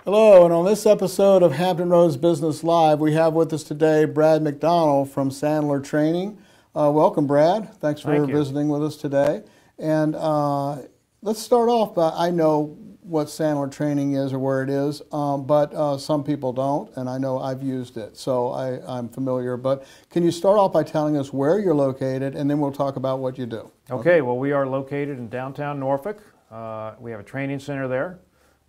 Hello, and on this episode of Hampton Roads Business Live, we have with us today Brad McDonald from Sandler Training. Welcome, Brad. Thanks for visiting with us today. And let's start off by, I know what Sandler Training is or where it is, but some people don't, and I know I've used it, so I'm familiar. But can you start off by telling us where you're located, and then we'll talk about what you do. Okay, well, we are located in downtown Norfolk. We have a training center there,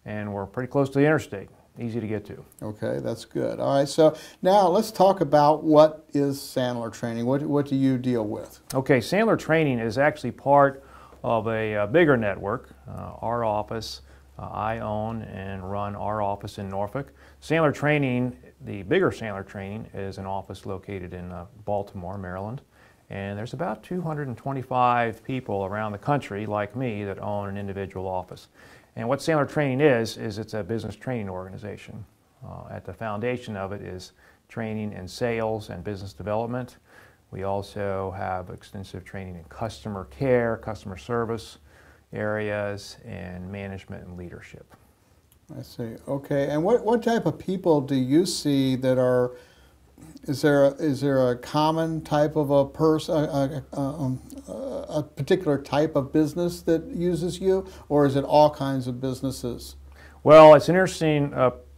and we're pretty close to the interstate, easy to get to. Okay, that's good. All right, so now let's talk about what is Sandler Training. What do you deal with? Okay, Sandler Training is actually part of a bigger network. Our office, I own and run our office in Norfolk. Sandler Training, the bigger Sandler Training, is an office located in Baltimore, Maryland. And there's about 225 people around the country like me that own an individual office. And what Sandler Training is it's a business training organization. At the foundation of it is training in sales and business development. We also have extensive training in customer care, customer service areas, and management and leadership. I see. Okay, and what type of people do you see that are, is there a common type of a person, a particular type of business that uses you, or is it all kinds of businesses? Well, it's an interesting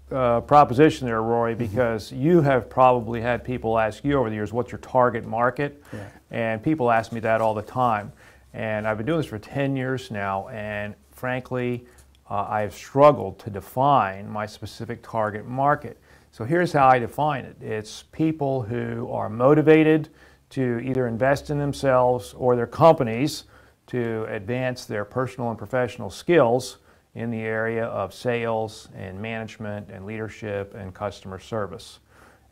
proposition there, Rory, because you have probably had people ask you over the years, what's your target market? Yeah. And people ask me that all the time. And I've been doing this for 10 years now, and frankly, I've struggled to define my specific target market. So here's how I define it. It's people who are motivated to either invest in themselves or their companies to advance their personal and professional skills in the area of sales and management and leadership and customer service.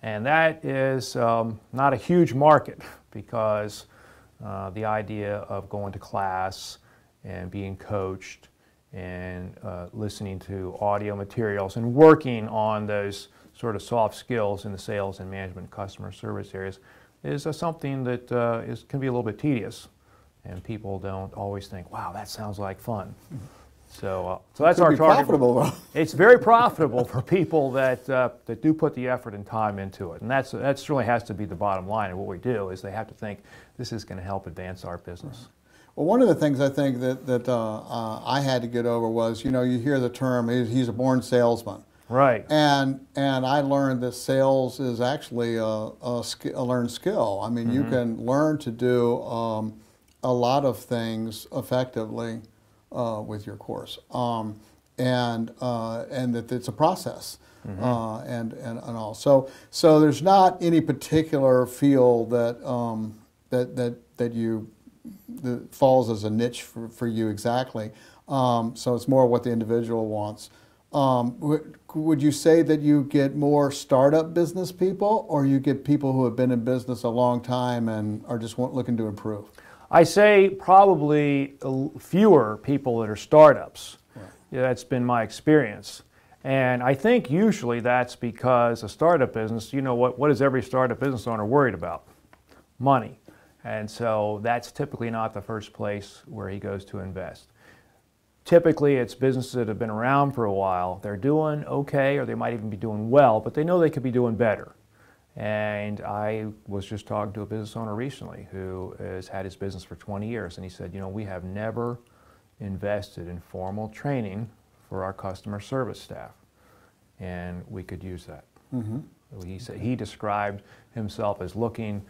And that is not a huge market, because the idea of going to class and being coached and listening to audio materials and working on those sort of soft skills in the sales and management and customer service areas is something that can be a little bit tedious, and people don't always think, wow, that sounds like fun. So that's our target. Profitable, though. It's very profitable for people that do put the effort and time into it, and that really has to be the bottom line of what we do. Is they have to think this is going to help advance our business. Well, one of the things I think that I had to get over was, you hear the term, he's a born salesman. Right. And I learned that sales is actually a learned skill. I mean, you can learn to do a lot of things effectively with your course, and that it's a process, and all. So there's not any particular field that that falls as a niche for you exactly. So it's more what the individual wants. Would you say that you get more startup business people, or you get people who have been in business a long time and are just looking to improve? I say probably fewer people that are startups. Right. Yeah, that's been my experience. And I think usually that's because a startup business, what is every startup business owner worried about? Money. And so that's typically not the first place where he goes to invest. Typically, it's businesses that have been around for a while. They're doing okay, or they might even be doing well, but they know they could be doing better. And I was just talking to a business owner recently who has had his business for 20 years, and he said, we have never invested in formal training for our customer service staff, and we could use that. He said he described himself as looking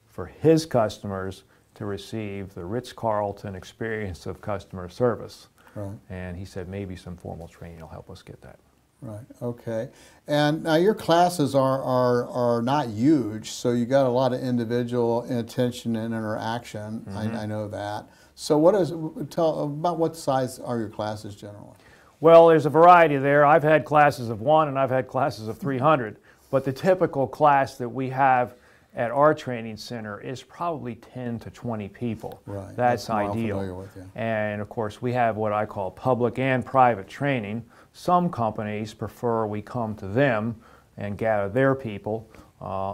for his customers to receive the Ritz-Carlton experience of customer service. Right. And he said maybe some formal training will help us get that. Right, okay. And now your classes are not huge, so you got a lot of individual attention and interaction. I know that. So tell about what size are your classes generally? Well, there's a variety there. I've had classes of 1 and I've had classes of 300, but the typical class that we have at our training center is probably 10 to 20 people. Right. That's ideal. I'm familiar with, yeah. And of course we have what I call public and private training. Some companies prefer we come to them and gather their people,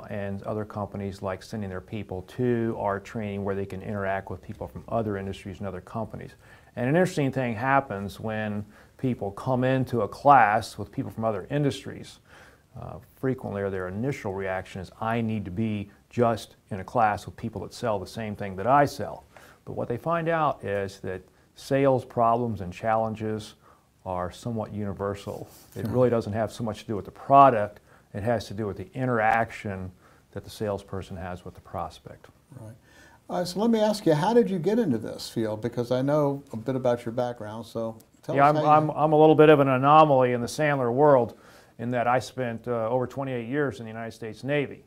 and other companies like sending their people to our training where they can interact with people from other industries and other companies. And an interesting thing happens when people come into a class with people from other industries, frequently their initial reaction is, I need to be just in a class with people that sell the same thing that I sell. But what they find out is that sales problems and challenges are somewhat universal. It really doesn't have so much to do with the product, it has to do with the interaction that the salesperson has with the prospect. Right. So let me ask you, how did you get into this field? Because I know a bit about your background, so tell us how I'm a little bit of an anomaly in the Sandler world in that I spent over 28 years in the United States Navy.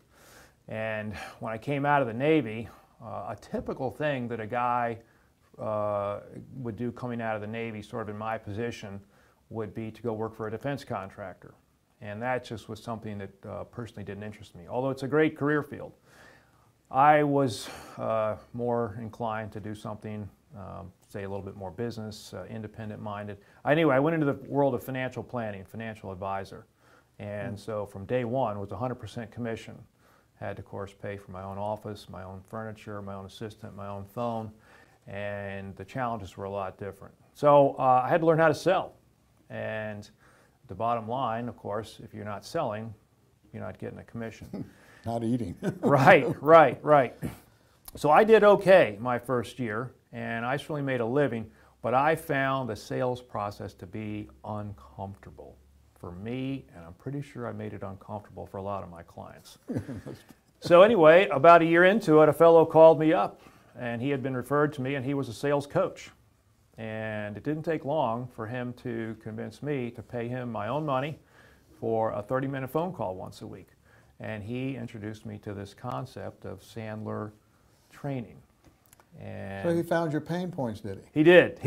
And when I came out of the Navy, a typical thing that a guy would do coming out of the Navy, sort of in my position, would be to go work for a defense contractor. And that just was something that personally didn't interest me, although it's a great career field. I was more inclined to do something, say a little bit more business, independent-minded. Anyway, I went into the world of financial planning, financial advisor. And so from day one, it was 100% commission. Had to, of course, pay for my own office, my own furniture, my own assistant, my own phone, and the challenges were a lot different. So I had to learn how to sell. And the bottom line, of course, if you're not selling, you're not getting a commission. Not eating. Right. So I did okay my first year, and I certainly made a living, but I found the sales process to be uncomfortable for me, and I'm pretty sure I made it uncomfortable for a lot of my clients. So anyway, about a year into it, a fellow called me up, and he had been referred to me, and he was a sales coach. And it didn't take long for him to convince me to pay him my own money for a 30-minute phone call once a week. And he introduced me to this concept of Sandler training. And so he found your pain points, did he? He did.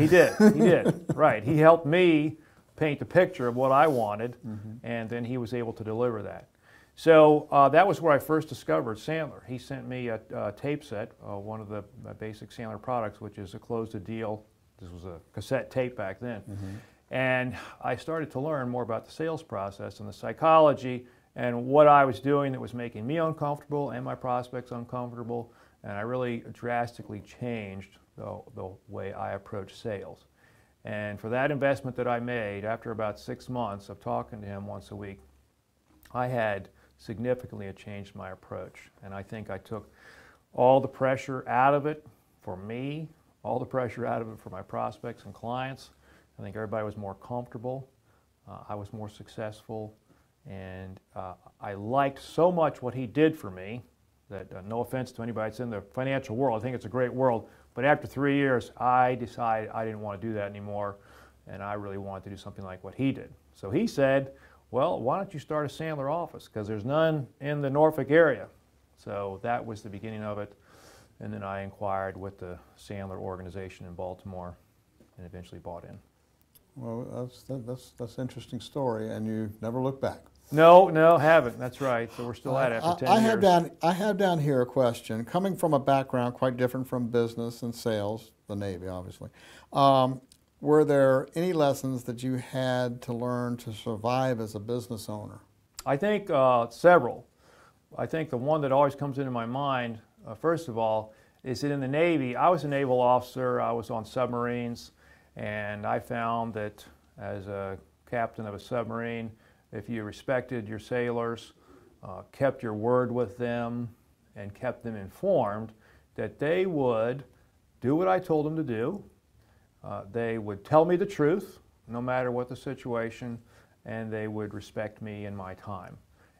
Right. He helped me paint the picture of what I wanted, and then he was able to deliver that. So that was where I first discovered Sandler. He sent me a tape set, one of the basic Sandler products, which is a close-the-deal. This was a cassette tape back then. And I started to learn more about the sales process and the psychology and what I was doing that was making me uncomfortable and my prospects uncomfortable. And I really drastically changed the way I approach sales. And for that investment that I made, after about 6 months of talking to him once a week, I had significantly changed my approach. And I think I took all the pressure out of it for me, all the pressure out of it for my prospects and clients. I think everybody was more comfortable. I was more successful. And I liked so much what he did for me that, no offense to anybody that's in the financial world, I think it's a great world. But after 3 years, I decided I didn't want to do that anymore, and I really wanted to do something like what he did. So he said, well, why don't you start a Sandler office? Because there's none in the Norfolk area. So that was the beginning of it. And then I inquired with the Sandler organization in Baltimore and eventually bought in. Well, that's an interesting story, and you never look back. No, haven't. That's right. So we're still at it after 10 years. I have down here a question. Coming from a background quite different from business and sales, the Navy obviously, were there any lessons that you had to learn to survive as a business owner? I think several. I think the one that always comes into my mind, first of all, is that in the Navy, I was a naval officer, I was on submarines, and I found that as a captain of a submarine, if you respected your sailors, kept your word with them, and kept them informed, that they would do what I told them to do. They would tell me the truth, no matter what the situation, and they would respect me and my time.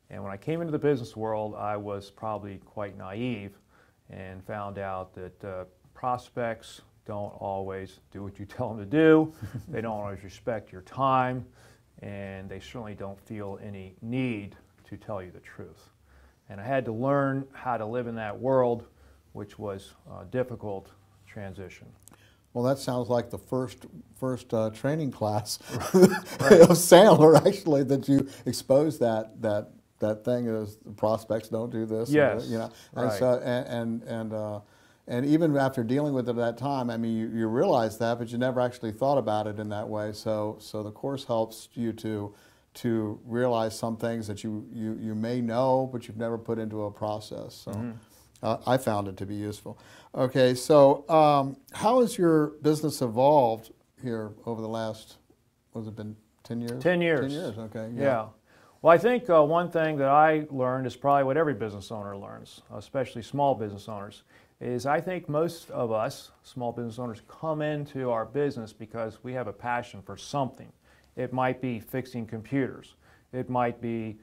And when I came into the business world, I was probably quite naive and found out that prospects don't always do what you tell them to do. They don't always respect your time, and they certainly don't feel any need to tell you the truth. And I had to learn how to live in that world, which was a difficult transition. Well, that sounds like the first training class of Sandler, actually, that you exposed that thing is the prospects don't do this. Yes, and, you know, right. So and even after dealing with it at that time, I mean, you realize that, but you never actually thought about it in that way. So the course helps you to realize some things that you may know, but you've never put into a process. So I found it to be useful. Okay, so how has your business evolved here over the last was it been 10 years? 10 years. 10 years, okay. Yeah. Well, I think one thing that I learned is probably what every business owner learns, especially small business owners, is I think most of us, small business owners, come into our business because we have a passion for something. It might be fixing computers. It might be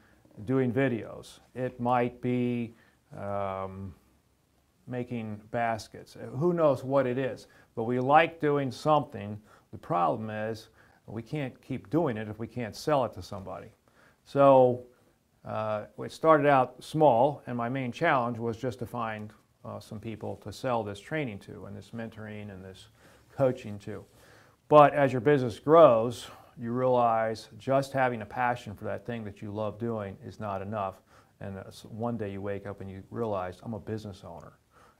doing videos. It might be making baskets. Who knows what it is? But we like doing something. The problem is we can't keep doing it if we can't sell it to somebody. So it started out small, and my main challenge was just to find some people to sell this training to, and this mentoring and this coaching to. But as your business grows, you realize just having a passion for that thing that you love doing is not enough. And one day you wake up and you realize, I'm a business owner.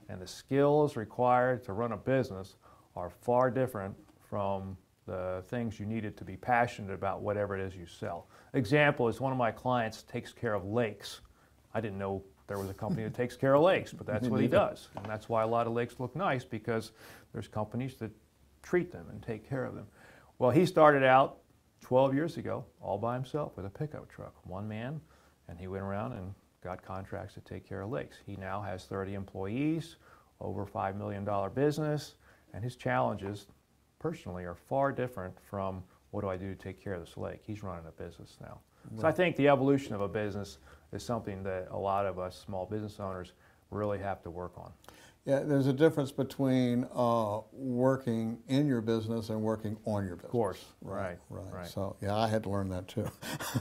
And the skills required to run a business are far different from the things you needed to be passionate about whatever it is you sell. Example is one of my clients takes care of lakes. I didn't know there was a company that takes care of lakes, but that's what he does. And that's why a lot of lakes look nice, because there's companies that treat them and take care of them. Well, he started out 12 years ago all by himself with a pickup truck, one man, and he went around and got contracts to take care of lakes. He now has 30 employees, over $5 million business, and his challenges personally are far different from what do I do to take care of this lake. He's running a business now. Right. So I think the evolution of a business is something that a lot of us small business owners really have to work on. Yeah, there's a difference between working in your business and working on your business. Of course, right. So yeah, I had to learn that too.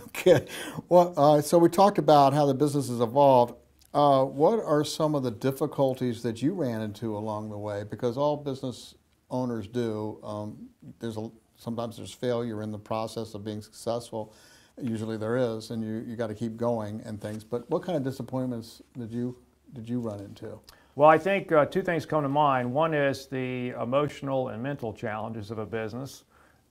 Okay, well, so we talked about how the business has evolved. What are some of the difficulties that you ran into along the way? Because all business owners do. Sometimes there's failure in the process of being successful. Usually there is, and you got to keep going and things. But what kind of disappointments did you run into? Well, I think two things come to mind. One is the emotional and mental challenges of a business.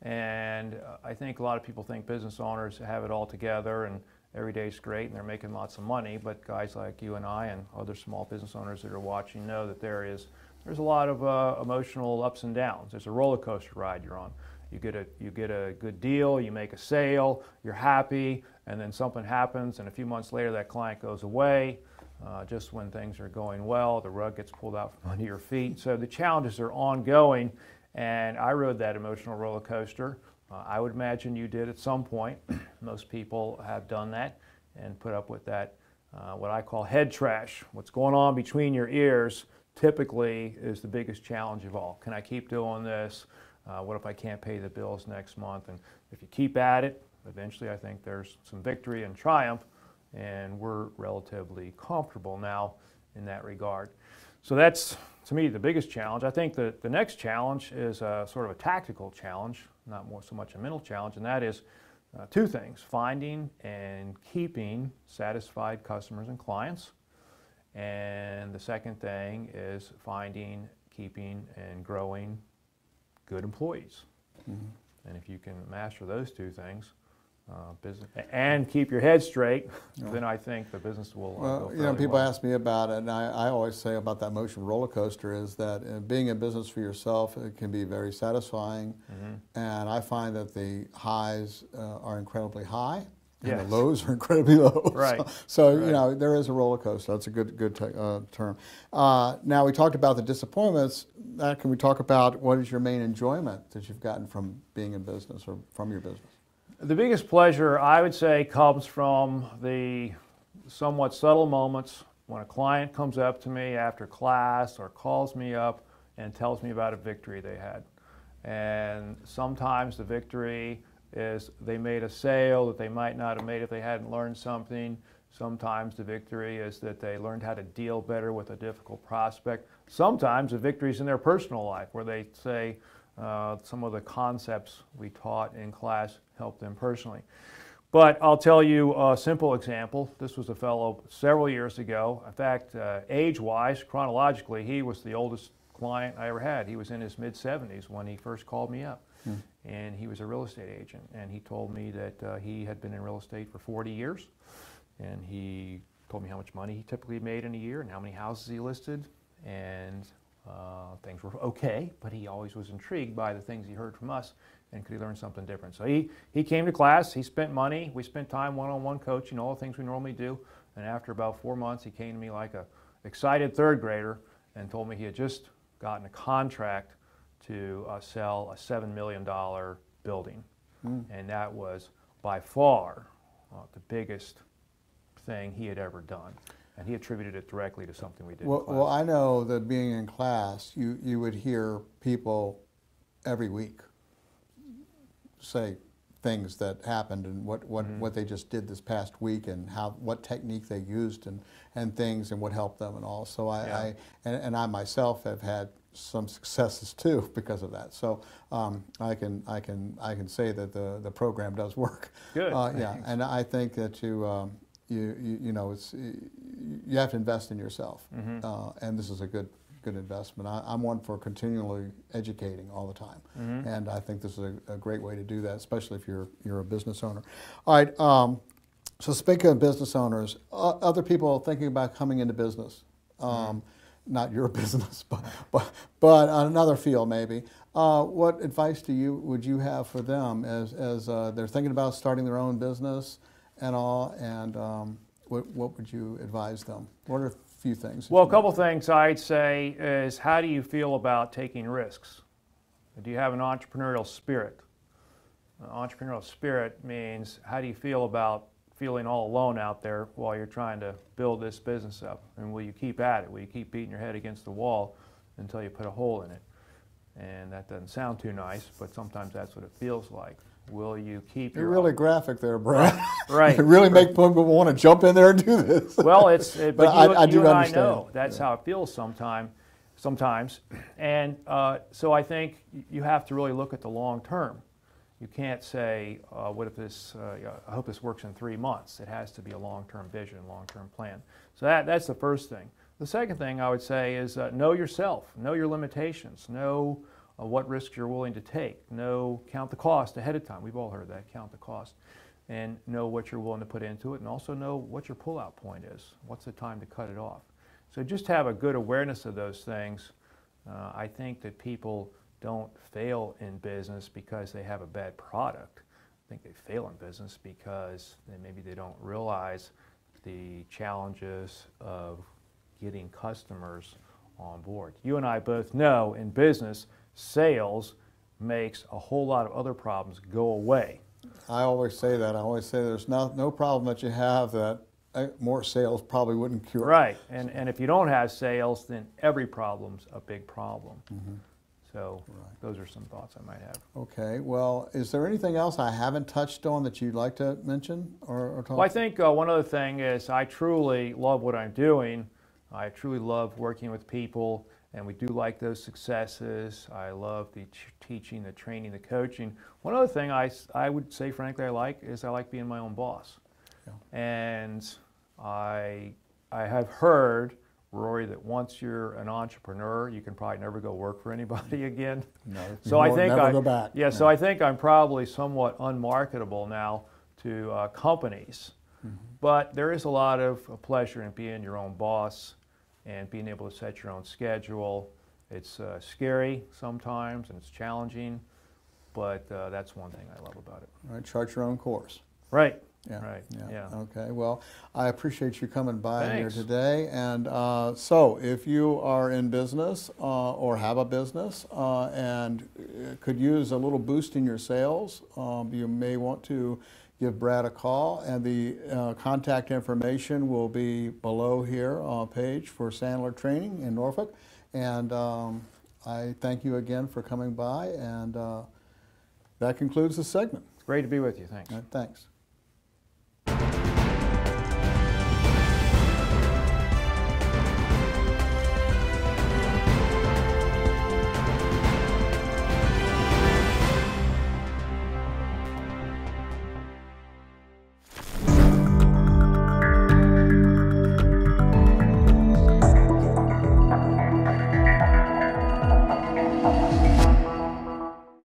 And I think a lot of people think business owners have it all together and every day's great and they're making lots of money. But guys like you and I and other small business owners that are watching know that there's a lot of emotional ups and downs. There's a roller coaster ride you're on. You get a good deal, you make a sale, you're happy, and then something happens, and a few months later that client goes away. Just when things are going well, the rug gets pulled out from under your feet. So the challenges are ongoing, and I rode that emotional roller coaster. I would imagine you did at some point. Most people have done that and put up with that, what I call head trash. What's going on between your ears typically is the biggest challenge of all. Can I keep doing this? What if I can't pay the bills next month? And if you keep at it, eventually I think there's some victory and triumph, and we're relatively comfortable now in that regard. So that's, to me, the biggest challenge. I think the next challenge is sort of a tactical challenge, not more so much a mental challenge, and that is two things: finding and keeping satisfied customers and clients, and the second thing is finding, keeping, and growing good employees. Mm-hmm. And if you can master those two things, business, and keep your head straight, then I think the business will go fairly well. People ask me about it, and I always say about that emotional roller coaster is that being in business for yourself, it can be very satisfying, and I find that the highs are incredibly high, and the lows are incredibly low. Right. So there is a roller coaster. That's a good term. Now we talked about the disappointments. Can we talk about what is your main enjoyment that you've gotten from being in business or from your business? The biggest pleasure, I would say, comes from the somewhat subtle moments when a client comes up to me after class or calls me up and tells me about a victory they had. And sometimes the victory is they made a sale that they might not have made if they hadn't learned something. Sometimes the victory is that they learned how to deal better with a difficult prospect. Sometimes the victory is in their personal life, where they say some of the concepts we taught in class helped them personally. But I'll tell you a simple example. This was a fellow several years ago. In fact, age-wise, chronologically, he was the oldest client I ever had. He was in his mid-70s when he first called me up. And he was a real estate agent. And he told me that he had been in real estate for 40 years. And he told me how much money he typically made in a year and how many houses he listed. And things were okay, but he always was intrigued by the things he heard from us. and could he learn something different? So he came to class, he spent money, we spent time one-on-one coaching, all the things we normally do, and after about 4 months he came to me like a excited third grader and told me he had just gotten a contract to sell a $7 million building. And that was by far the biggest thing he had ever done. And he attributed it directly to something we did in class. Well, I know that being in class, you would hear people every week say things that happened and what they just did this past week and what technique they used and things and what helped them and all. So I myself have had some successes too because of that. So I can say that the program does work. Good. Yeah, and I think that you know, you have to invest in yourself, and this is a good investment. I'm one for continually educating all the time, and I think this is a great way to do that, especially if you're a business owner. All right. So speaking of business owners, other people thinking about coming into business, not your business, but another field maybe. What advice would you have for them as they're thinking about starting their own business and all, and what would you advise them? What are a few things? Well, a couple things I'd say is, how do you feel about taking risks? Do you have an entrepreneurial spirit? Entrepreneurial spirit means, how do you feel about feeling all alone out there while you're trying to build this business up? And will you keep at it? Will you keep beating your head against the wall until you put a hole in it? And that doesn't sound too nice, but sometimes that's what it feels like. Will you keep You're really graphic there, Brad. Right. You really make people want to jump in there and do this. Well, but I do and understand. I know that's how it feels sometimes. And so I think you have to really look at the long term. You can't say, what if this, I hope this works in 3 months. It has to be a long-term vision, long-term plan. So that's the first thing. The second thing I would say is know yourself, know your limitations, know what risks you're willing to take, count the cost ahead of time. We've all heard that, count the cost, and know what you're willing to put into it, and also know what your pull-out point is. What's the time to cut it off? So just have a good awareness of those things. I think that people don't fail in business because they have a bad product. I think they fail in business because maybe they don't realize the challenges of getting customers on board. You and I both know in business, sales makes a whole lot of other problems go away. I always say that. I always say there's no problem that you have that more sales probably wouldn't cure. Right, and if you don't have sales, then every problem's a big problem. So those are some thoughts I might have. Okay, well, is there anything else I haven't touched on that you'd like to mention or talk? Well, I think one other thing is I truly love what I'm doing. I truly love working with people, and we do like those successes. I love the teaching, the training, the coaching. One other thing I would say, frankly, I like being my own boss. Yeah. And I have heard, Rory, that once you're an entrepreneur, you can probably never go work for anybody again. No, so I think never go back. Yeah, so I think I'm probably somewhat unmarketable now to companies. But there is a lot of pleasure in being your own boss and being able to set your own schedule. It's scary sometimes and it's challenging, but that's one thing I love about it. All right, chart your own course. Right. Yeah. Right. Yeah. Okay. Well, I appreciate you coming by Thanks. here today. And so, if you are in business or have a business and could use a little boost in your sales, you may want to give Brad a call. And the contact information will be below here on page for Sandler Training in Norfolk. And I thank you again for coming by. And that concludes the segment. Great to be with you. Thanks. Thanks.